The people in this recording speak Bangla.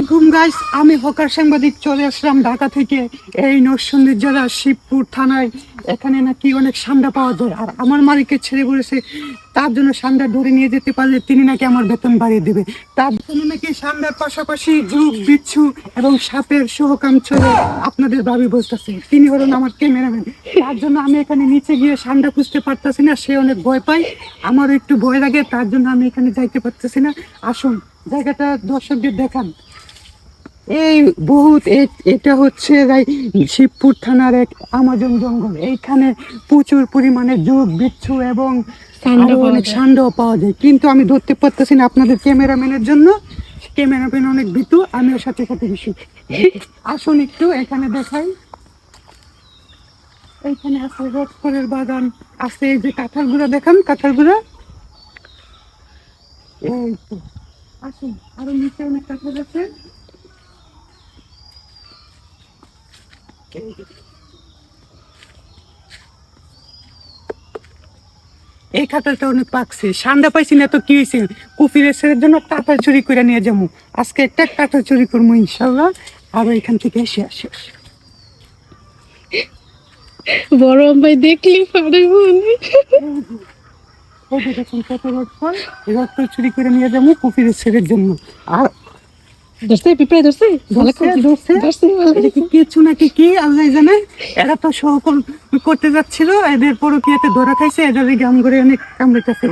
আলাইকুম গাইস, আমি হকার সাংবাদিক চলে আসলাম ঢাকা থেকে। এই নরসিংদী জেলার শিবপুর থানায় এখানে নাকি অনেক সান্ডা পাওয়া যায়, আর আমার মালিককে ছেড়ে বলেছে তার জন্য সান্ডা ধরে নিয়ে যেতে পারলে তিনি নাকি আমার বেতন বাড়িয়ে দেবে। তার জন্য নাকি সান্ডার পাশাপাশি ঝুঁক, বিচ্ছু এবং সাপের সহকাম চলে আপনাদের ভাবি বসতেছে। তিনি হলেন আমার ক্যামেরাম্যান। তার জন্য আমি এখানে নিচে গিয়ে সান্ডা খুঁজতে পারতেছি না, সে অনেক ভয় পায়, আমারও একটু ভয় লাগে, তার জন্য আমি এখানে যাইতে পারতেছি না। আসুন জায়গাটা দর্শকদের দেখান। এই বহুত এটা হচ্ছে শিবপুর থানার এক আমাজন জঙ্গল। এইখানে প্রচুর পরিমাণে ঝুঁক, বিচ্ছু এবং আরো অনেক সান্ডও পাওয়া যায়, কিন্তু আমি ধরতে পারতেছি না আপনাদের ক্যামেরাম্যানের জন্য। ক্যামেরাম্যান অনেক ভীতু, আমিও সাথে সাথে ভীতু। আসুন একটু এখানে দেখাই। এইখানে আছে রথফলের বাগান, আছে এই যে কাঁঠাল গুঁড়া, দেখান কাঁঠাল গুঁড়া। এই তো, আসুন আরো নিচে অনেক কাঁঠাল আছে। এই কাঁঠালটা অনেক পাকছে, সান্ডা পাইছি না তো কি হয়েছে, কুফিরের ছেলের জন্য কাঁঠাল চুরি করে নিয়ে যাবো। আজকে একটা কাঁঠাল চুরি করবো ইনশাল্লাহ। আরো এখান থেকে এসে আসি। বড় ভাই দেখলি পারে বলে এই যে দেখুন কত রথফল, এই রথফল চুরি করে নিয়ে যাবো কুফিরের ছেলের জন্য। আর ধরছে পিঁপড়ে ধরছে কিছু নাকি কি আল্লাহ জানে। এরা তো সহকল করতে যাচ্ছিল, এদের পরকিয়াতে ধরা খাইছে, এদের গ্রাম করে অনেক কামড়াইতেছে।